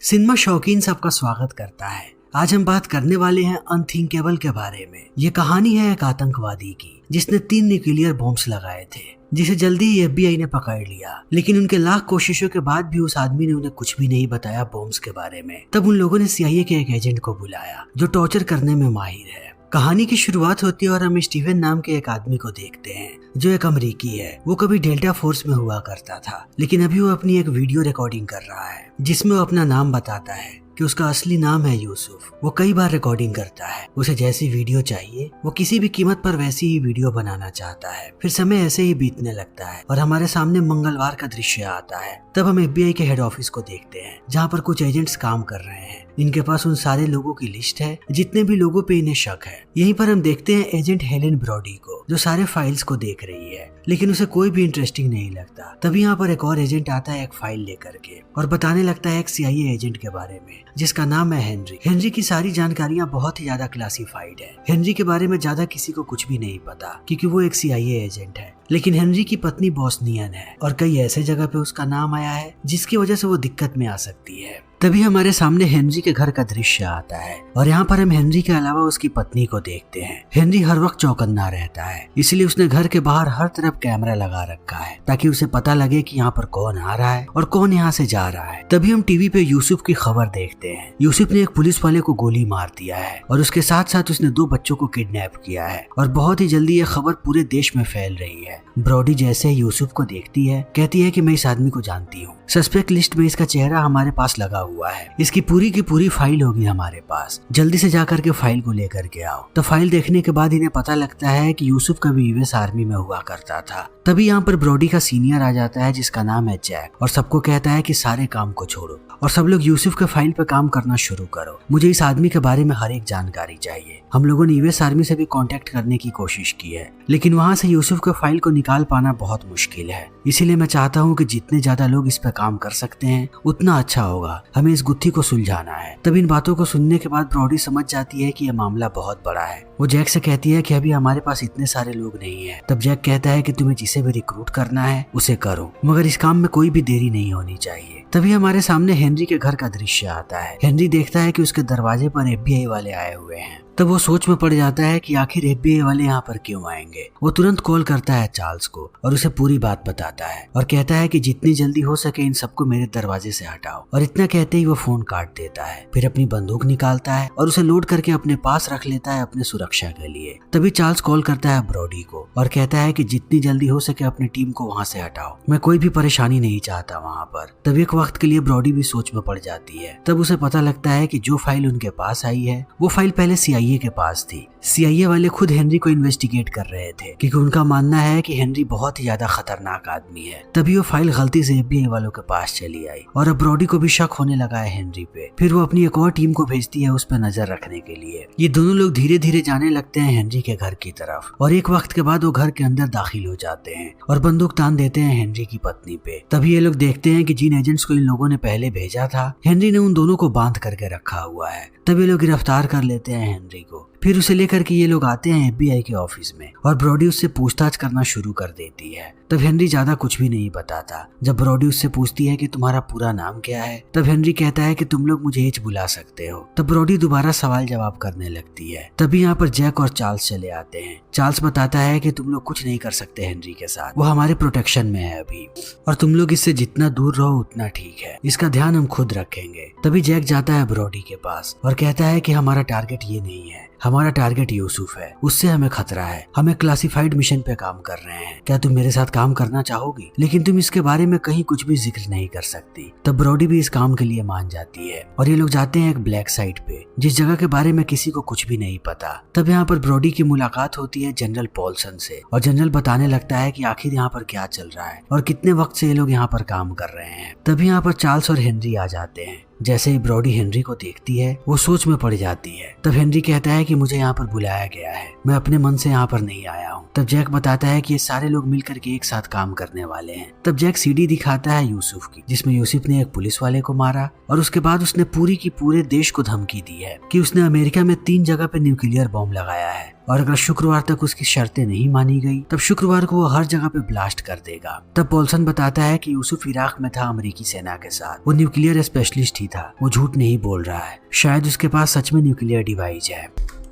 Cinema शौकीन सबका स्वागत करता है। आज हम बात करने वाले हैं अनथिंकेबल के बारे में। ये कहानी है एक आतंकवादी की जिसने 3 न्यूक्लियर बॉम्ब्स लगाए थे, जिसे जल्दी ही FBI ने पकड़ लिया। लेकिन उनके लाख कोशिशों के बाद भी उस आदमी ने उन्हें कुछ भी नहीं बताया बॉम्ब्स के बारे में। तब उन लोगों ने CIA के एक एजेंट को बुलाया जो टॉर्चर करने में माहिर है। कहानी की शुरुआत होती है और हम स्टीवन नाम के एक आदमी को देखते हैं जो एक अमेरिकी है। वो कभी डेल्टा फोर्स में हुआ करता था, लेकिन अभी वो अपनी एक वीडियो रिकॉर्डिंग कर रहा है जिसमें वो अपना नाम बताता है कि उसका असली नाम है यूसुफ। वो कई बार रिकॉर्डिंग करता है, उसे जैसी वीडियो चाहिए वो किसी भी कीमत पर वैसी ही वीडियो बनाना चाहता है। फिर समय ऐसे ही बीतने लगता है और हमारे सामने मंगलवार का दृश्य आता है। तब हम FBI के हेड ऑफिस को देखते हैं जहाँ पर कुछ एजेंट्स काम कर रहे हैं। इनके पास उन सारे लोगों की लिस्ट है जितने भी लोगों पे इन्हें शक है। यहीं पर हम देखते हैं एजेंट हेलेन ब्रॉडी को जो सारे फाइल्स को देख रही है, लेकिन उसे कोई भी इंटरेस्टिंग नहीं लगता। तभी यहाँ पर एक और एजेंट आता है एक फाइल लेकर के और बताने लगता है एक CIA एजेंट के बारे में जिसका नाम है हेनरी। हेनरी की सारी जानकारियां बहुत ही ज्यादा क्लासिफाइड है। हेनरी के बारे में ज्यादा किसी को कुछ भी नहीं पता क्योंकि वो एक CIA एजेंट है। लेकिन हेनरी की पत्नी बोस्नियन है और कई ऐसे जगह पे उसका नाम आया है जिसकी वजह से वो दिक्कत में आ सकती है। तभी हमारे सामने हेनरी के घर का दृश्य आता है और यहाँ पर हम हेनरी के अलावा उसकी पत्नी को देखते हैं। हेनरी हर वक्त चौकन्ना रहता है, इसलिए उसने घर के बाहर हर तरफ कैमरा लगा रखा है ताकि उसे पता लगे कि यहाँ पर कौन आ रहा है और कौन यहाँ से जा रहा है। तभी हम टीवी पे यूसुफ की खबर देखते हैं। यूसुफ ने एक पुलिस वाले को गोली मार दिया है और उसके साथ साथ उसने 2 बच्चों को किडनैप किया है और बहुत ही जल्दी ये खबर पूरे देश में फैल रही है। ब्रॉडी जैसे यूसुफ को देखती है कहती है कि मैं इस आदमी को जानती हूँ। सस्पेक्ट लिस्ट में इसका चेहरा हमारे पास लगा हुआ है। इसकी पूरी की पूरी फाइल होगी हमारे पास। जल्दी से जाकर के फाइल को लेकर के आओ। तो फाइल देखने के बाद इन्हें पता लगता है कि यूसुफ कभी US आर्मी में हुआ करता था। तभी यहाँ पर ब्रॉडी का सीनियर आ जाता है जिसका नाम है जैक और सबको कहता है कि सारे काम को छोड़ो और सब लोग यूसुफ के फाइल पे काम करना शुरू करो। मुझे इस आदमी के बारे में हर एक जानकारी चाहिए। हम लोगों ने US आर्मी से भी कांटेक्ट करने की कोशिश की है, लेकिन वहाँ से यूसुफ के फाइल को निकाल पाना बहुत मुश्किल है। इसीलिए मैं चाहता हूँ कि जितने ज्यादा लोग इस पे काम कर सकते हैं उतना अच्छा होगा। हमें इस गुत्थी को सुलझाना है। तब इन बातों को सुनने के बाद ब्रॉडी समझ जाती है कि यह मामला बहुत बड़ा है। वो जैक से कहती है कि अभी हमारे पास इतने सारे लोग नहीं है। तब जैक कहता है कि तुम्हें जिसे भी रिक्रूट करना है उसे करो, मगर इस काम में कोई भी देरी नहीं होनी चाहिए। तभी हमारे सामने हेनरी के घर का दृश्य आता है। हेनरी देखता है कि उसके दरवाजे पर FBI वाले आए हुए हैं। तब वो सोच में पड़ जाता है कि आखिर FBI वाले यहाँ पर क्यों आएंगे। वो तुरंत कॉल करता है चार्ल्स को और उसे पूरी बात बताता है और कहता है कि जितनी जल्दी हो सके इन सबको मेरे दरवाजे से हटाओ। और इतना कहते ही वो फोन काट देता है। फिर अपनी बंदूक निकालता है और उसे लोड करके अपने पास रख लेता है अपने सुरक्षा के लिए। तभी चार्ल्स कॉल करता है ब्रॉडी को और कहता है कि जितनी जल्दी हो सके अपनी टीम को वहाँ से हटाओ। मैं कोई भी परेशानी नहीं चाहता वहाँ पर। तब एक वक्त के लिए ब्रॉडी भी सोच में पड़ जाती है। तब उसे पता लगता है कि जो फाइल उनके पास आई है वो फाइल पहले CIA के पास थी। CIA वाले खुद हेनरी को इन्वेस्टिगेट कर रहे थे क्योंकि उनका मानना है कि हेनरी बहुत ही ज्यादा खतरनाक आदमी है। तभी वो फाइल गलती से FBI वालों के पास चली आई और अब ब्रॉडी को भी शक होने लगा है हेनरी पे। फिर वो अपनी एक और टीम को भेजती है उस पर नजर रखने के लिए। ये दोनों लोग धीरे धीरे जाने लगते हैं हेनरी के घर की तरफ और एक वक्त के बाद वो घर के अंदर दाखिल हो जाते हैं और बंदूक तान देते हैं हेनरी की पत्नी पे। तभी ये लोग देखते हैं कि जिन एजेंट्स को इन लोगों ने पहले भेजा था हेनरी ने उन दोनों को बांध करके रखा हुआ है। तब ये लोग गिरफ्तार कर लेते हैं हेनरी को। फिर उसे लेकर के ये लोग आते हैं FBI के ऑफिस में और ब्रॉडी उससे पूछताछ करना शुरू कर देती है। तब हेनरी ज्यादा कुछ भी नहीं बताता। जब ब्रॉडी उससे पूछती है कि तुम्हारा पूरा नाम क्या है, तब हेनरी कहता है कि तुम लोग मुझे एच बुला सकते हो। तब ब्रॉडी दोबारा सवाल जवाब करने लगती है। तभी यहाँ पर जैक और चार्ल्स चले आते हैं। चार्ल्स बताता है कि तुम लोग कुछ नहीं कर सकते हेनरी के साथ, वो हमारे प्रोटेक्शन में है अभी और तुम लोग इससे जितना दूर रहो उतना ठीक है। इसका ध्यान हम खुद रखेंगे। तभी जैक जाता है ब्रॉडी के पास और कहता है कि हमारा टारगेट ये नहीं है, हमारा टारगेट यूसुफ है, उससे हमें खतरा है। हम एक क्लासिफाइड मिशन पे काम कर रहे हैं, क्या तुम मेरे साथ काम करना चाहोगी? लेकिन तुम इसके बारे में कहीं कुछ भी जिक्र नहीं कर सकती। तब ब्रॉडी भी इस काम के लिए मान जाती है और ये लोग जाते हैं एक ब्लैक साइट पे जिस जगह के बारे में किसी को कुछ भी नहीं पता। तब यहाँ पर ब्रॉडी की मुलाकात होती है जनरल पॉल्सन से और जनरल बताने लगता है कि आखिर यहाँ पर क्या चल रहा है और कितने वक्त से ये लोग यहाँ पर काम कर रहे हैं। तभी यहाँ पर चार्ल्स और हेनरी आ जाते हैं। जैसे ही ब्रॉडी हेनरी को देखती है वो सोच में पड़ जाती है। तब हेनरी कहता है कि मुझे यहाँ पर बुलाया गया है, मैं अपने मन से यहाँ पर नहीं आया हूँ। तब जैक बताता है कि ये सारे लोग मिलकर के एक साथ काम करने वाले हैं। तब जैक CD दिखाता है यूसुफ की जिसमें यूसुफ ने एक पुलिस वाले को मारा और उसके बाद उसने पूरी की पूरे देश को धमकी दी है कि उसने अमेरिका में 3 जगह पे न्यूक्लियर बॉम्ब लगाया है और अगर शुक्रवार तक उसकी शर्तें नहीं मानी गई तब शुक्रवार को वो हर जगह पे ब्लास्ट कर देगा। तब पॉल्सन बताता है कि यूसुफ इराक में था अमेरिकी सेना के साथ, वो न्यूक्लियर स्पेशलिस्ट ही था, वो झूठ नहीं बोल रहा है, शायद उसके पास सच में न्यूक्लियर डिवाइस है।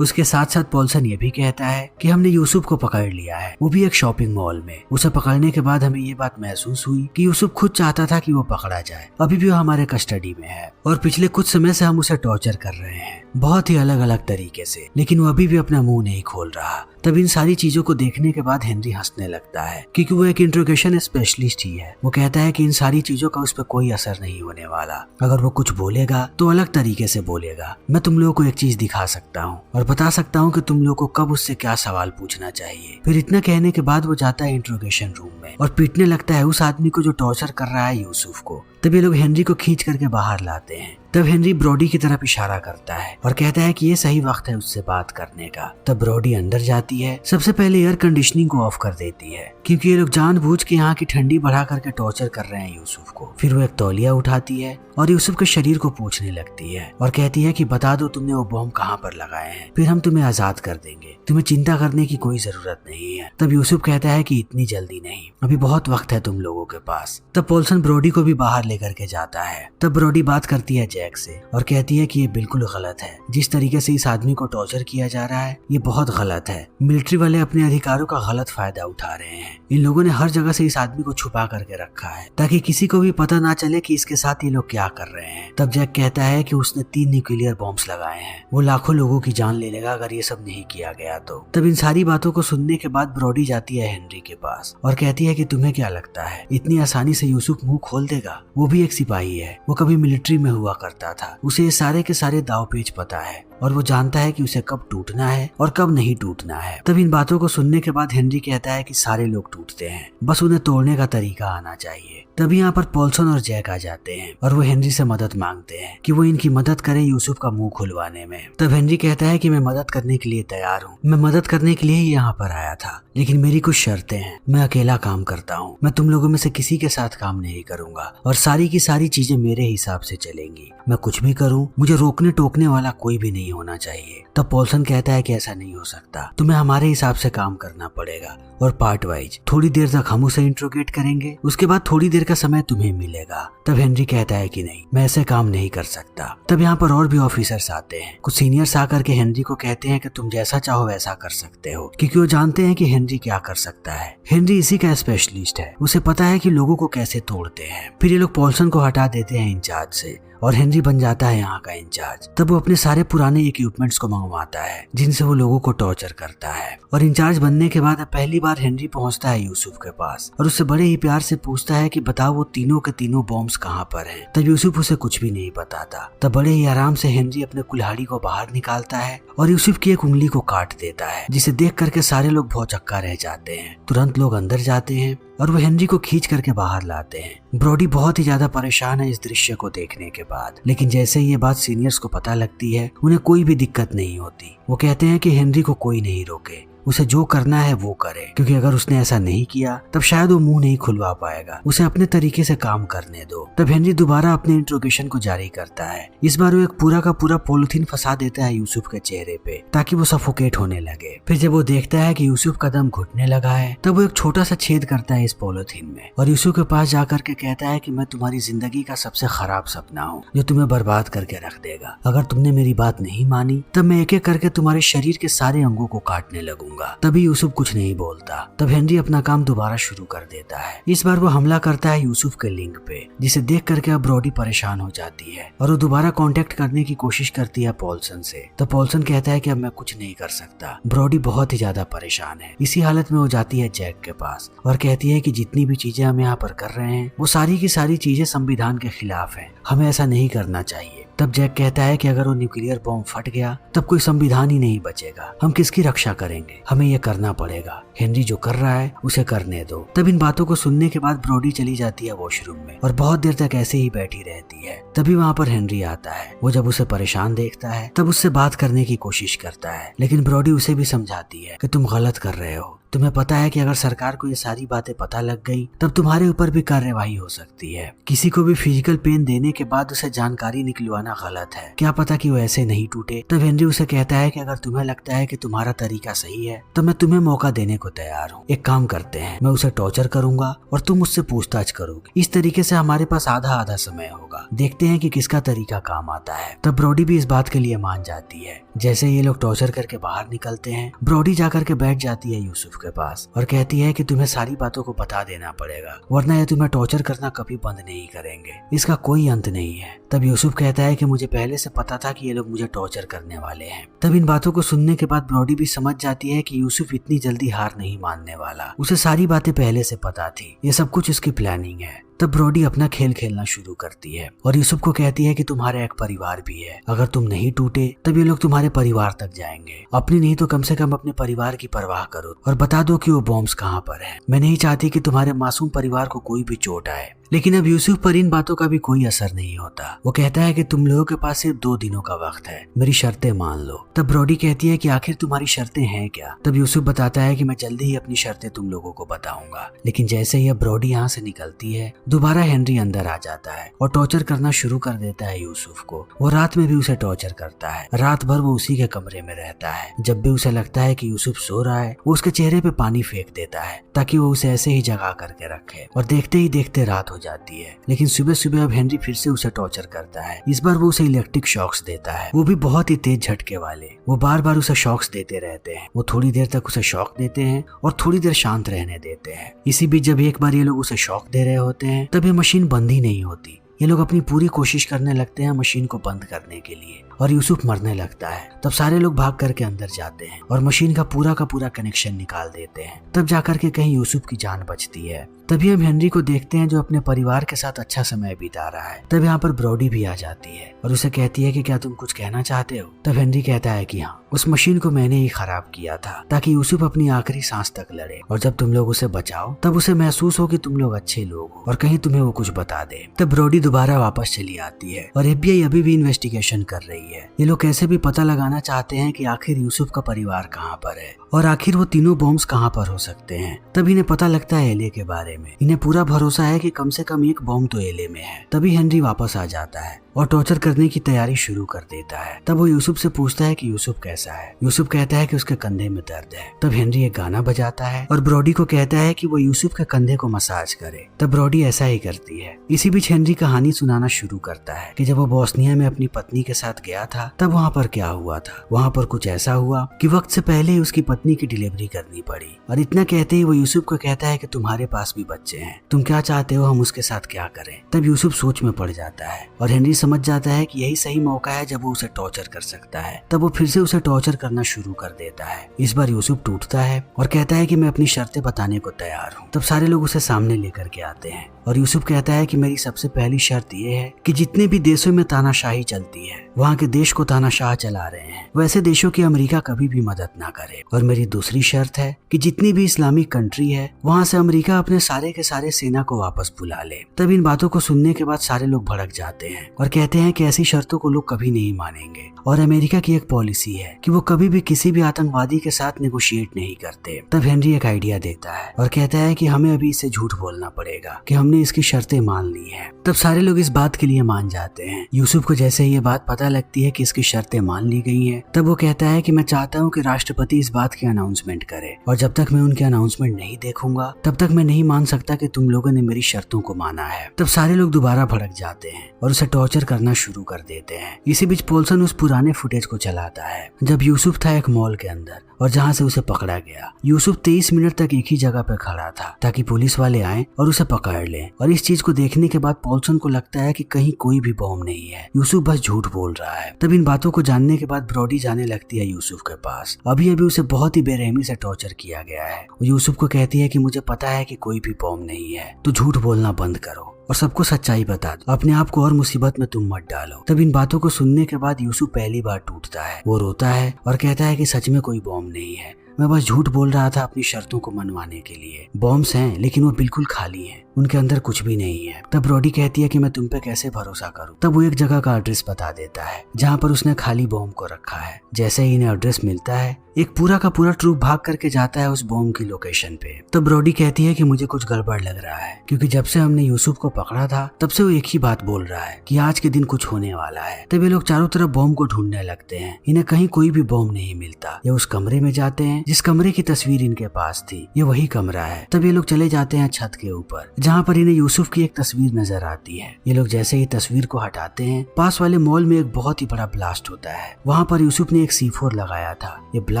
उसके साथ साथ पॉल्सन ये भी कहता है कि हमने यूसुफ को पकड़ लिया है, वो भी एक शॉपिंग मॉल में। उसे पकड़ने के बाद हमें ये बात महसूस हुई कि यूसुफ खुद चाहता था कि वो पकड़ा जाए, अभी भी वो हमारे कस्टडी में है और पिछले कुछ समय से हम उसे टॉर्चर कर रहे हैं, बहुत ही अलग अलग तरीके से, लेकिन वो अभी भी अपना मुंह नहीं खोल रहा। तब इन सारी चीजों को देखने के बाद हेनरी हंसने लगता है क्योंकि वो एक इंट्रोगेशन स्पेशलिस्ट ही है। वो कहता है कि इन सारी चीजों का उस पर कोई असर नहीं होने वाला, अगर वो कुछ बोलेगा तो अलग तरीके से बोलेगा। मैं तुम लोगों को एक चीज दिखा सकता हूँ और बता सकता हूँ कि तुम लोगों को कब उससे क्या सवाल पूछना चाहिए। फिर इतना कहने के बाद वो जाता है इंट्रोगेशन रूम में और पीटने लगता है उस आदमी को जो टॉर्चर कर रहा है यूसुफ को। तब ये लोग हेनरी को खींच करके बाहर लाते हैं। तब हेनरी ब्रॉडी की तरफ इशारा करता है और कहता है कि ये सही वक्त है उससे बात करने का। तब ब्रॉडी अंदर जाती है, सबसे पहले एयर कंडीशनिंग को ऑफ कर देती है क्योंकि ये लोग जानबूझ के यहाँ की ठंडी बढ़ा करके टॉर्चर कर रहे हैं यूसुफ को। फिर वो एक तौलिया उठाती है और यूसुफ के शरीर को पोंछने लगती है और कहती है कि बता दो तुमने वो बॉम्ब कहाँ पर लगाए हैं, फिर हम तुम्हें आजाद कर देंगे, तुम्हें चिंता करने की कोई जरूरत नहीं है। तब यूसुफ कहता है कि इतनी जल्दी नहीं, अभी बहुत वक्त है तुम लोगों के पास। तब पॉल्सन ब्रॉडी को भी बाहर लेकर के जाता है। तब ब्रॉडी बात करती है जैक से और कहती है कि ये बिल्कुल गलत है, जिस तरीके से इस आदमी को टॉर्चर किया जा रहा है ये बहुत गलत है। मिलिट्री वाले अपने अधिकारों का गलत फायदा उठा रहे हैं। इन लोगों ने हर जगह से इस आदमी को छुपा करके रखा है ताकि किसी को भी पता ना चले कि इसके साथ ये लोग क्या कर रहे हैं। तब जैक कहता है कि उसने 3 न्यूक्लियर बॉम्ब्स लगाए हैं, वो लाखों लोगों की जान ले लेगा अगर ये सब नहीं किया गया तो। तब इन सारी बातों को सुनने के बाद ब्रॉडी जाती है हेनरी के पास और कहती है कि तुम्हें क्या लगता है इतनी आसानी से यूसुफ मुंह खोल देगा? वो भी एक सिपाही है, वो कभी मिलिट्री में हुआ करता था, उसे ये सारे के सारे दाव पेच पता है और वो जानता है कि उसे कब टूटना है और कब नहीं टूटना है। तब इन बातों को सुनने के बाद हेनरी कहता है कि सारे लोग टूटते हैं, बस उन्हें तोड़ने का तरीका आना चाहिए। तभी यहाँ पर पॉल्सन और जैक आ जाते हैं और वो हेनरी से मदद मांगते हैं कि वो इनकी मदद करें यूसुफ का मुंह खुलवाने में। तब हेनरी कहता है कि मैं मदद करने के लिए तैयार हूँ, मैं मदद करने के लिए ही यहाँ पर आया था, लेकिन मेरी कुछ शर्तें हैं। मैं अकेला काम करता हूँ, मैं तुम लोगों में से किसी के साथ काम नहीं करूंगा और सारी की सारी चीजें मेरे हिसाब से चलेंगी। मैं कुछ भी करूँ मुझे रोकने टोकने वाला कोई भी नहीं होना चाहिए। तब पॉल्सन कहता है कि ऐसा नहीं हो सकता, तुम्हें हमारे हिसाब से काम करना पड़ेगा और पार्ट वाइज। थोड़ी देर तक हम उसे इंट्रोगेट करेंगे, उसके बाद थोड़ी देर का समय तुम्हें मिलेगा। तब हेनरी कहता है कि नहीं, मैं ऐसे काम नहीं कर सकता। तब यहाँ पर और भी ऑफिसर्स आते हैं, कुछ सीनियर्स आकर के हेनरी को कहते हैं कि तुम जैसा चाहो वैसा कर सकते हो, क्योंकि वो जानते हैं कि हेनरी क्या कर सकता है। हेनरी इसी का स्पेशलिस्ट है, उसे पता है कि लोगों को कैसे तोड़ते हैं। फिर ये लोग पॉल्सन को हटा देते हैं इंचार्ज से और हेनरी बन जाता है यहाँ का इंचार्ज। तब वो अपने सारे पुराने इक्विपमेंट्स को मंगवाता है जिनसे वो लोगों को टॉर्चर करता है और इंचार्ज बनने के बाद पहली बार हेनरी पहुंचता है यूसुफ के पास और उससे बड़े ही प्यार से पूछता है कि बताओ वो तीनों के तीनों बॉम्ब्स कहाँ पर हैं। तब यूसुफ उसे कुछ भी नहीं बताता। तब बड़े ही आराम से हेनरी अपने कुल्हाड़ी को बाहर निकालता है और यूसुफ की एक उंगली को काट देता है, जिसे देख करके सारे लोग भौचक्का रह जाते हैं। तुरंत लोग अंदर जाते हैं और वो हेनरी को खींच करके बाहर लाते हैं। ब्रॉडी बहुत ही ज्यादा परेशान है इस दृश्य को देखने के बाद, लेकिन जैसे ही ये बात सीनियर्स को पता लगती है उन्हें कोई भी दिक्कत नहीं होती। वो कहते हैं कि हेनरी को कोई नहीं रोके, उसे जो करना है वो करे, क्योंकि अगर उसने ऐसा नहीं किया तब शायद वो मुंह नहीं खुलवा पाएगा, उसे अपने तरीके से काम करने दो। तब हेनरी दोबारा अपने इंट्रोगेशन को जारी करता है। इस बार वो एक पूरा का पूरा पॉलिथीन फंसा देता है यूसुफ के चेहरे पे ताकि वो सफोकेट होने लगे। फिर जब वो देखता है कि यूसुफ का दम घुटने लगा है तब वो एक छोटा सा छेद करता है इस पॉलिथीन में और यूसुफ के पास जाकर के कहता है कि मैं तुम्हारी जिंदगी का सबसे खराब सपना हूँ जो तुम्हें बर्बाद करके रख देगा। अगर तुमने मेरी बात नहीं मानी तब मैं एक एक करके तुम्हारे शरीर के सारे अंगों को काटने लगूंगा। तभी यूसुफ कुछ नहीं बोलता। तब हेनरी अपना काम दोबारा शुरू कर देता है। इस बार वो हमला करता है यूसुफ के लिंग पे, जिसे देख करके अब ब्रॉडी परेशान हो जाती है और वो दोबारा कांटेक्ट करने की कोशिश करती है पॉल्सन से। तो पॉल्सन कहता है कि अब मैं कुछ नहीं कर सकता। ब्रॉडी बहुत ही ज्यादा परेशान है। इसी हालत में वो जाती है जैक के पास और कहती है कि जितनी भी चीजें हम यहाँ पर कर रहे हैं वो सारी की सारी चीजें संविधान के खिलाफ है, हमें ऐसा नहीं करना चाहिए। तब जैक कहता है कि अगर वो न्यूक्लियर बॉम्ब फट गया तब कोई संविधान ही नहीं बचेगा, हम किसकी रक्षा करेंगे, हमें ये करना पड़ेगा। हेनरी जो कर रहा है उसे करने दो। तब इन बातों को सुनने के बाद ब्रॉडी चली जाती है वॉशरूम में और बहुत देर तक ऐसे ही बैठी रहती है। तभी वहाँ पर हेनरी आता है। वो जब उसे परेशान देखता है तब उससे बात करने की कोशिश करता है, लेकिन ब्रॉडी उसे भी समझाती है कि तुम गलत कर रहे हो, तुम्हें पता है कि अगर सरकार को ये सारी बातें पता लग गई तब तुम्हारे ऊपर भी कार्यवाही हो सकती है। किसी को भी फिजिकल पेन देने के बाद उसे जानकारी निकलवाना गलत है, क्या पता कि वो ऐसे नहीं टूटे। तब हेनरी उसे कहता है कि अगर तुम्हें लगता है कि तुम्हारा तरीका सही है तो मैं तुम्हें मौका देने को तैयार हूँ। एक काम करते हैं, मैं उसे टॉर्चर करूंगा और तुम मुझसे पूछताछ करोगे। इस तरीके से हमारे पास आधा आधा समय होगा, देखते हैं कि किसका तरीका काम आता है। तब ब्रॉडी भी इस बात के लिए मान जाती है। जैसे ये लोग टॉर्चर करके बाहर निकलते हैं, ब्रॉडी जाकर के बैठ जाती है यूसुफ के पास और कहती है कि तुम्हें सारी बातों को बता देना पड़ेगा, वरना ये तुम्हें टॉर्चर करना कभी बंद नहीं करेंगे, इसका कोई अंत नहीं है। तब यूसुफ कहता है कि मुझे पहले से पता था कि ये लोग मुझे टॉर्चर करने वाले हैं। तब इन बातों को सुनने के बाद ब्रॉडी भी समझ जाती है कि यूसुफ इतनी जल्दी हार नहीं मानने वाला, उसे सारी बातें पहले से पता थी, ये सब कुछ उसकी प्लानिंग है। तब ब्रॉडी अपना खेल खेलना शुरू करती है और यूसुफ को कहती है कि तुम्हारा एक परिवार भी है, अगर तुम नहीं टूटे तब ये लोग तुम्हारे परिवार तक जाएंगे। अपनी नहीं तो कम से कम अपने परिवार की परवाह करो और बता दो कि वो बॉम्ब्स कहाँ पर है। मैं नहीं चाहती कि तुम्हारे मासूम परिवार को कोई भी चोट आए। लेकिन अब यूसुफ पर इन बातों का भी कोई असर नहीं होता। वो कहता है कि तुम लोगों के पास सिर्फ 2 दिनों का वक्त है, मेरी शर्तें मान लो। तब ब्रॉडी कहती है कि आखिर तुम्हारी शर्तें हैं क्या। तब यूसुफ बताता है कि मैं जल्दी ही अपनी शर्तें तुम लोगों को बताऊंगा। लेकिन जैसे ही अब ब्रॉडी यहाँ से निकलती है, दोबारा हेनरी अंदर आ जाता है और टॉर्चर करना शुरू कर देता है यूसुफ को। वो रात में भी उसे टॉर्चर करता है, रात भर वो उसी के कमरे में रहता है। जब भी उसे लगता है कि यूसुफ सो रहा है, वो उसके चेहरे पे पानी फेंक देता है ताकि वो उसे ऐसे ही जगा करके रखे। और देखते ही देखते रात हो जाती है। लेकिन सुबह सुबह अब हेनरी फिर से उसे टॉर्चर करता है। इस बार वो उसे इलेक्ट्रिक शॉक्स देता है, वो भी बहुत ही तेज झटके वाले। वो बार बार उसे शॉक्स देते रहते हैं। वो थोड़ी देर तक उसे शॉक देते हैं और थोड़ी देर शांत रहने देते हैं। इसी बीच जब एक बार ये लोग उसे शॉक दे रहे होते हैं तब ये मशीन बंद ही नहीं होती। ये लोग अपनी पूरी कोशिश करने लगते हैं मशीन को बंद करने के लिए और यूसुफ मरने लगता है। तब सारे लोग भाग करके अंदर जाते हैं और मशीन का पूरा कनेक्शन निकाल देते हैं। तब जाकर के कहीं यूसुफ की जान बचती है। तभी हम हेनरी को देखते हैं जो अपने परिवार के साथ अच्छा समय बिता रहा है। तब यहाँ पर ब्रॉडी भी आ जाती है और उसे कहती है कि क्या तुम कुछ कहना चाहते हो। तब हेनरी कहता है कि हाँ, उस मशीन को मैंने ही खराब किया था ताकि यूसुफ अपनी आखिरी सांस तक लड़े और जब तुम लोग उसे बचाओ तब उसे महसूस हो कि तुम लोग अच्छे लोग हो और कहीं तुम्हें वो कुछ बता दे। तब ब्रॉडी दोबारा वापस चली आती है और FBI अभी भी इन्वेस्टिगेशन कर रही है। ये लोग कैसे भी पता लगाना चाहते हैं कि आखिर यूसुफ का परिवार कहाँ पर है और आखिर वो तीनों बॉम्ब्स कहाँ पर हो सकते हैं। तब इन्हें पता लगता है एले के बारे में। इन्हें पूरा भरोसा है कि कम से कम एक बॉम्ब तो एले में है। तभी हेनरी वापस आ जाता है और टॉर्चर करने की तैयारी शुरू कर देता है। तब वो यूसुफ से पूछता है कि यूसुफ कैसा है। यूसुफ कहता है कि उसके कंधे में दर्द है। तब हेनरी एक गाना बजाता है और ब्रॉडी को कहता है कि वो यूसुफ के कंधे को मसाज करे। तब ब्रॉडी ऐसा ही करती है। इसी बीच हेनरी कहानी सुनाना शुरू करता है कि जब वो बोस्निया में अपनी पत्नी के साथ गया था तब वहाँ पर क्या हुआ था। वहाँ पर कुछ ऐसा हुआ कि वक्त से पहले ही उसकी पत्नी की डिलीवरी करनी पड़ी। और इतना कहते ही वो यूसुफ को कहता है कि तुम्हारे पास भी बच्चे हैं, तुम क्या चाहते हो हम उसके साथ क्या करें। तब यूसुफ सोच में पड़ जाता है और हेनरी समझ जाता है कि यही सही मौका है जब वो उसे टॉर्चर कर सकता है। तब वो फिर से उसे टॉर्चर करना शुरू कर देता है। इस बार यूसुफ टूटता है और कहता है कि मैं अपनी शर्तें बताने को तैयार हूँ। तब सारे लोग उसे सामने लेकर के आते हैं और यूसुफ कहता है कि मेरी सबसे पहली शर्त ये है कि जितने भी देशों में तानाशाही चलती है वहाँ के देश को तानाशाह चला रहे हैं, वैसे देशों की अमेरिका कभी भी मदद ना करे। और मेरी दूसरी शर्त है कि जितनी भी इस्लामिक कंट्री है वहाँ से अमेरिका अपने सारे के सारे सेना को वापस बुला ले। तब इन बातों को सुनने के बाद सारे लोग भड़क जाते हैं और कहते हैं कि ऐसी शर्तों को लोग कभी नहीं मानेंगे। और अमेरिका की एक पॉलिसी है कि वो कभी भी किसी भी आतंकवादी के साथ नेगोशिएट नहीं करते। तब हेनरी एक आइडिया देता है और कहता है कि हमें अभी इसे झूठ बोलना पड़ेगा कि हमने इसकी शर्तें मान ली हैं। तब सारे लोग इस बात के लिए मान जाते हैं। यूसुफ को जैसे ये बात पता लगती है कि इसकी शर्तें मान ली गई हैं, तब वो कहता है कि मैं चाहता हूँ कि राष्ट्रपति इस बात की अनाउंसमेंट करे और जब तक मैं उनके अनाउंसमेंट नहीं देखूंगा तब तक मैं नहीं मान सकता कि तुम लोगों ने मेरी शर्तों को माना है। तब सारे लोग दोबारा भड़क जाते हैं और उसे टॉर्चर करना शुरू कर देते हैं। इसी बीच पोल्सन उस पुराने फुटेज को चलाता है जब यूसुफ था एक मॉल के अंदर और जहाँ से उसे पकड़ा गया। यूसुफ 23 मिनट तक एक ही जगह पे खड़ा था ताकि पुलिस वाले आए और उसे पकड़ लें। और इस चीज को देखने के बाद पोल्सन को लगता है कि कहीं कोई भी बॉम्ब नहीं है, यूसुफ बस झूठ बोल रहा है। तब इन बातों को जानने के बाद ब्रॉडी जाने लगती है यूसुफ के पास। अभी अभी उसे बहुत ही बेरहमी से टॉर्चर किया गया है। वो यूसुफ को कहती है कि मुझे पता है कि कोई भी बॉम्ब नहीं है, तो झूठ बोलना बंद करो और सबको सच्चाई बता दो, अपने आप को और मुसीबत में तुम मत डालो। तब इन बातों को सुनने के बाद यूसुफ पहली बार टूटता है। वो रोता है और कहता है कि सच में कोई बॉम्ब नहीं है, मैं बस झूठ बोल रहा था अपनी शर्तों को मनवाने के लिए। बॉम्ब्स हैं लेकिन वो बिल्कुल खाली हैं। उनके अंदर कुछ भी नहीं है। तब ब्रॉडी कहती है कि मैं तुम पे कैसे भरोसा करूं। तब वो एक जगह का एड्रेस बता देता है जहाँ पर उसने खाली बॉम्ब को रखा है। जैसे ही इन्हें एड्रेस मिलता है एक पूरा का पूरा ट्रूप भाग करके जाता है उस बॉम्ब की लोकेशन पे। तो ब्रॉडी कहती है कि मुझे कुछ गड़बड़ लग रहा है, क्योंकि जब से हमने यूसुफ को पकड़ा था तब से वो एक ही बात बोल रहा है कि आज के दिन कुछ होने वाला है। तब ये लोग चारों तरफ बॉम्ब को ढूंढने लगते हैं। इन्हें कहीं कोई भी बॉम्ब नहीं मिलता। ये उस कमरे में जाते हैं जिस कमरे की तस्वीर इनके पास थी। ये वही कमरा है। तब ये लोग चले जाते हैं छत के ऊपर, जहाँ पर इन्हें यूसुफ की एक तस्वीर नजर आती है। ये लोग जैसे ही तस्वीर को हटाते हैं पास वाले मॉल में एक बहुत ही बड़ा ब्लास्ट होता है। वहाँ पर यूसुफ ने एक C4 लगाया था। ये ब्लास्ट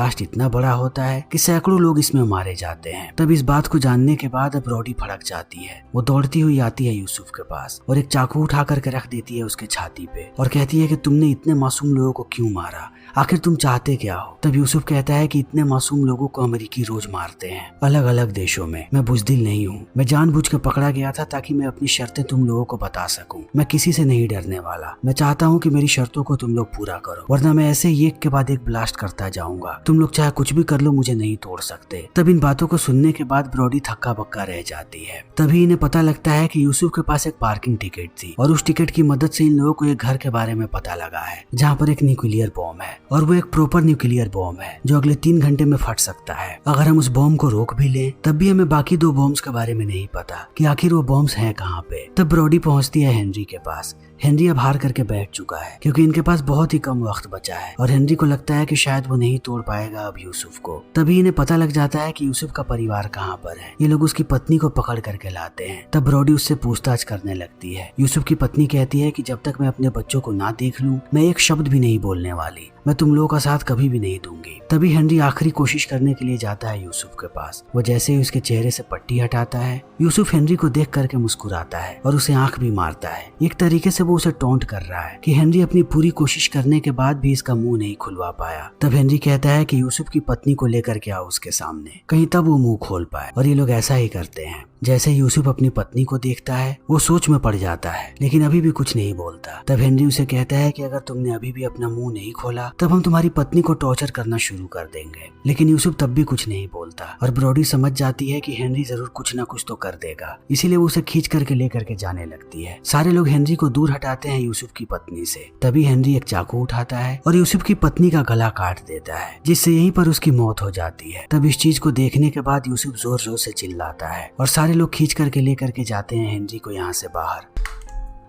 इतना बड़ा होता है कि सैकड़ों लोग इसमें मारे जाते हैं। तब इस बात को जानने के बाद अब ब्रॉडी भड़क जाती है। वो दौड़ती हुई आती है यूसुफ के पास और एक चाकू उठा करके रख देती है उसके छाती पे और कहती है कि तुमने इतने मासूम लोगों को क्यों मारा, आखिर तुम चाहते क्या हो। तब यूसुफ कहता है कि इतने मासूम लोगों को अमेरिकी रोज मारते हैं अलग अलग देशों में। मैं बुज़दिल नहीं हूँ। मैं जानबूझ के पकड़ा गया था ताकि मैं अपनी शर्तें तुम लोगों को बता सकूं। मैं किसी से नहीं डरने वाला। मैं चाहता हूँ कि मेरी शर्तों को तुम लोग पूरा करो, वरना मैं ऐसे ही एक के बाद एक ब्लास्ट करता जाऊंगा। तुम लोग चाहे कुछ भी कर लो, मुझे नहीं तोड़ सकते। तब इन बातों को सुनने के बाद ब्रॉडी थक्का बक्का रह जाती है। तभी इन्हें पता लगता है कि यूसुफ के पास एक पार्किंग टिकट थी और उस टिकट की मदद से इन लोगों को एक घर के बारे में पता लगा है जहाँ पर एक न्यूक्लियर बॉम्ब है और वो एक प्रॉपर न्यूक्लियर बॉम्ब है जो अगले 3 घंटे में फट सकता है। अगर हम उस बॉम्ब को रोक भी लें तब भी हमें बाकी 2 बॉम्ब्स के बारे में नहीं पता कि आखिर वो बॉम्ब्स हैं कहाँ पे। तब ब्रॉडी पहुंचती है हेनरी के पास। हेनरी अब हार करके बैठ चुका है क्योंकि इनके पास बहुत ही कम वक्त बचा है और हेनरी को लगता है कि शायद वो नहीं तोड़ पाएगा अब यूसुफ को। तभी इन्हें पता लग जाता है कि यूसुफ का परिवार कहाँ पर है। ये लोग उसकी पत्नी को पकड़ करके लाते हैं। तब ब्रॉडी उससे पूछताछ करने लगती है। यूसुफ की पत्नी कहती है कि जब तक मैं अपने बच्चों को ना देख लूं मैं एक शब्द भी नहीं बोलने वाली। मैं तुम लोगों का साथ कभी भी नहीं दूंगी। तभी हेनरी आखिरी कोशिश करने के लिए जाता है यूसुफ के पास। वो जैसे ही उसके चेहरे से पट्टी हटाता है यूसुफ हेनरी को देख करके मुस्कुराता है और उसे आंख भी मारता है। एक तरीके से वो उसे टोंट कर रहा है कि हेनरी अपनी पूरी कोशिश करने के बाद भी इसका मुंह नहीं खुलवा पाया। तब हेनरी कहता है कि यूसुफ की पत्नी को लेकर के आओ उसके सामने, कहीं तब वो मुंह खोल पाए। और ये लोग ऐसा ही करते हैं। जैसे यूसुफ अपनी पत्नी को देखता है वो सोच में पड़ जाता है लेकिन अभी भी कुछ नहीं बोलता। तब हेनरी उसे कहता है कि अगर तुमने अभी भी अपना मुंह नहीं खोला तब हम तुम्हारी पत्नी को टॉर्चर करना शुरू कर देंगे। लेकिन यूसुफ तब भी कुछ नहीं बोलता और ब्रॉडी समझ जाती है कि हेनरी जरूर कुछ ना कुछ तो कर देगा, इसीलिए वो उसे खींच करके लेकर के जाने लगती है। सारे लोग हेनरी को दूर हटाते हैं यूसुफ की पत्नी से। तभी हेनरी एक चाकू उठाता है और यूसुफ की पत्नी का गला काट देता है, जिससे यहीं पर उसकी मौत हो जाती है। तब इस चीज को देखने के बाद यूसुफ जोर जोर से चिल्लाता है और सारे लोग खींच करके लेकर के जाते हैं हेनरी को यहाँ से बाहर।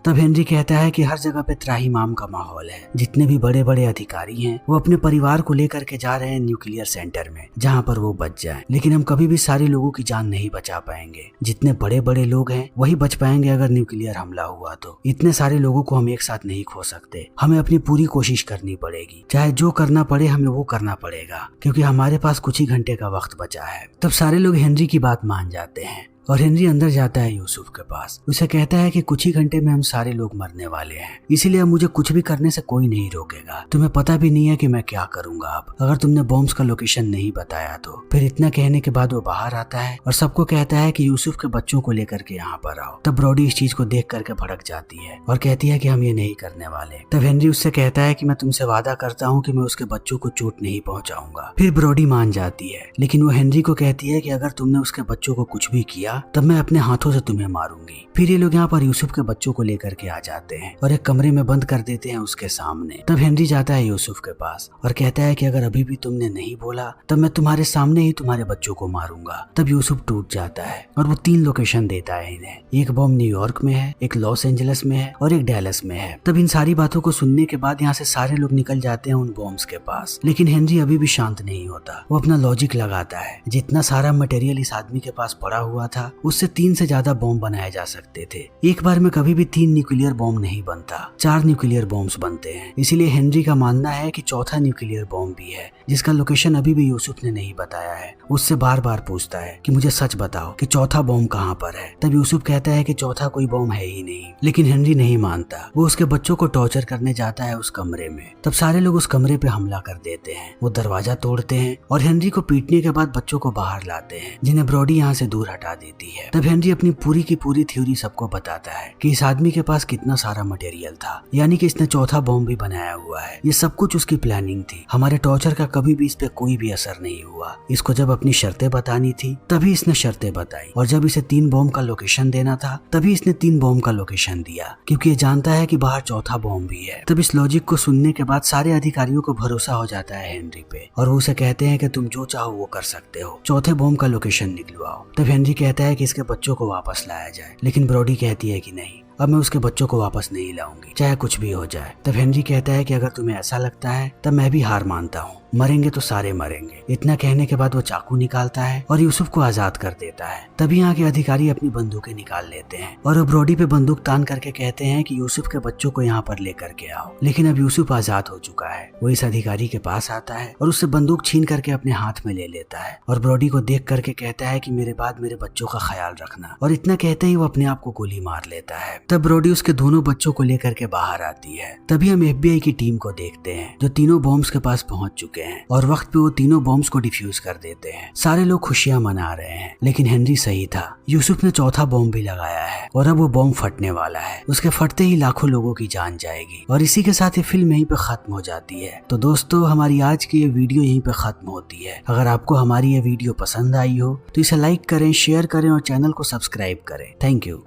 तब हेनरी कहता है कि हर जगह पे त्राहिमाम का माहौल है। जितने भी बड़े बड़े अधिकारी हैं वो अपने परिवार को लेकर के जा रहे हैं न्यूक्लियर सेंटर में जहाँ पर वो बच जाए। लेकिन हम कभी भी सारे लोगों की जान नहीं बचा पाएंगे। जितने बड़े बड़े लोग हैं वही बच पाएंगे अगर न्यूक्लियर हमला हुआ तो। इतने सारे लोगों को हम एक साथ नहीं खो सकते। हमें अपनी पूरी कोशिश करनी पड़ेगी, चाहे जो करना पड़े हमें वो करना पड़ेगा, क्योंकि हमारे पास कुछ ही घंटे का वक्त बचा है। तब सारे लोग हेनरी की बात मान जाते हैं और हेनरी अंदर जाता है यूसुफ के पास। उसे कहता है कि कुछ ही घंटे में हम सारे लोग मरने वाले हैं, इसीलिए अब मुझे कुछ भी करने से कोई नहीं रोकेगा। तुम्हें पता भी नहीं है कि मैं क्या करूंगा अब अगर तुमने बॉम्ब्स का लोकेशन नहीं बताया तो। फिर इतना कहने के बाद वो बाहर आता है और सबको कहता है कि यूसुफ के बच्चों को लेकर के यहाँ पर आओ। तब ब्रॉडी इस चीज को देख करके भड़क जाती है और कहती है कि हम ये नहीं करने वाले। तब हेनरी उससे कहता है कि मैं तुमसे वादा करता हूँ कि मैं उसके बच्चों को चोट नहीं पहुंचाऊंगा। फिर ब्रॉडी मान जाती है, लेकिन वो हेनरी को कहती है कि अगर तुमने उसके बच्चों को कुछ भी किया तब मैं अपने हाथों से तुम्हें मारूंगी। फिर ये लोग यहाँ पर यूसुफ के बच्चों को लेकर के आ जाते हैं और एक कमरे में बंद कर देते हैं उसके सामने। तब हेनरी जाता है यूसुफ के पास और कहता है कि अगर अभी भी तुमने नहीं बोला तब मैं तुम्हारे सामने ही तुम्हारे बच्चों को मारूंगा। तब यूसुफ टूट जाता है और वो 3 लोकेशन देता है इन्हें। एक बॉम्ब न्यूयॉर्क में है, एक लॉस एंजलिस में है और एक डैलस में है। तब इन सारी बातों को सुनने के बाद यहाँ से सारे लोग निकल जाते हैं उन बॉम्ब्स के पास, लेकिन हेनरी अभी भी शांत नहीं होता। वो अपना लॉजिक लगाता है। जितना सारा मटेरियल इस आदमी के पास पड़ा हुआ था उससे 3 से ज्यादा बॉम्ब बनाए जा सकते थे। एक बार में कभी भी 3 न्यूक्लियर बॉम्ब नहीं बनता, 4 न्यूक्लियर बॉम्ब्स बनते हैं। इसीलिए हेनरी का मानना है कि चौथा न्यूक्लियर बॉम्ब भी है जिसका लोकेशन अभी भी यूसुफ ने नहीं बताया है। उससे बार बार पूछता है कि मुझे सच बताओ कि चौथा बॉम्ब कहाँ पर है। तब यूसुफ कहता है कि चौथा कोई बॉम्ब है ही नहीं, लेकिन हेनरी नहीं मानता। वो उसके बच्चों को टॉर्चर करने जाता है उस कमरे में। तब सारे लोग उस कमरे पे हमला कर देते हैं। वो दरवाजा तोड़ते हैं और हेनरी को पीटने के बाद बच्चों को बाहर लाते हैं, जिन्हें ब्रॉडी यहाँ से दूर हटा देती देती है। तब हेनरी अपनी पूरी की पूरी थ्योरी सबको बताता है कि इस आदमी के पास कितना सारा मटेरियल था, यानी कि इसने चौथा बॉम्ब भी बनाया हुआ है। ये सब कुछ उसकी प्लानिंग थी। हमारे टॉर्चर का कभी भी इस पे कोई भी असर नहीं हुआ। इसको जब अपनी शर्तें बतानी थी तभी इसने शर्तें बताई, और जब इसे 3 बॉम्ब का लोकेशन देना था तभी इसने 3 बॉम्ब का लोकेशन दिया, क्योंकि ये जानता है कि बाहर चौथा बॉम्ब भी है। तब इस लॉजिक को सुनने के बाद सारे अधिकारियों को भरोसा हो जाता है हेनरी पे, और वो उसे कहते हैं कि तुम जो चाहो वो कर सकते हो, चौथे बॉम्ब का लोकेशन निकलवाओ। तब हेनरी कहता है कि इसके बच्चों को वापस लाया जाए, लेकिन ब्रॉडी कहती है कि नहीं, अब मैं उसके बच्चों को वापस नहीं लाऊंगी, चाहे कुछ भी हो जाए। तब हेनरी कहता है कि अगर तुम्हें ऐसा लगता है तब मैं भी हार मानता हूँ, मरेंगे तो सारे मरेंगे। इतना कहने के बाद वो चाकू निकालता है और यूसुफ को आजाद कर देता है। तभी यहाँ के अधिकारी अपनी बंदूकें निकाल लेते हैं और वो ब्रॉडी पे बंदूक तान करके कहते हैं कि यूसुफ के बच्चों को यहाँ पर लेकर के आओ। लेकिन अब यूसुफ आजाद हो चुका है। वो इस अधिकारी के पास आता है और उससे बंदूक छीन करके अपने हाथ में ले लेता है और ब्रॉडी को देख करके कहता है कि मेरे बाद मेरे बच्चों का ख्याल रखना, और इतना कहते ही वो अपने आप को गोली मार लेता है। तब ब्रॉडी उसके दोनों बच्चों को लेकर के बाहर आती है। तभी हम FBI की टीम को देखते हैं जो तीनों बॉम्ब्स के पास पहुंच चुके हैं और वक्त पे वो तीनों बॉम्ब्स को डिफ्यूज कर देते हैं। सारे लोग खुशियां मना रहे हैं, लेकिन हेनरी सही था। यूसुफ ने चौथा बॉम्ब भी लगाया है और अब वो बॉम्ब फटने वाला है। उसके फटते ही लाखों लोगों की जान जाएगी। और इसी के साथ ये फिल्म यहीं पे खत्म हो जाती है। तो दोस्तों, हमारी आज की ये वीडियो यहीं पे खत्म होती है। अगर आपको हमारी ये वीडियो पसंद आई हो तो इसे लाइक करें, शेयर करें और चैनल को सब्सक्राइब करें। Thank you.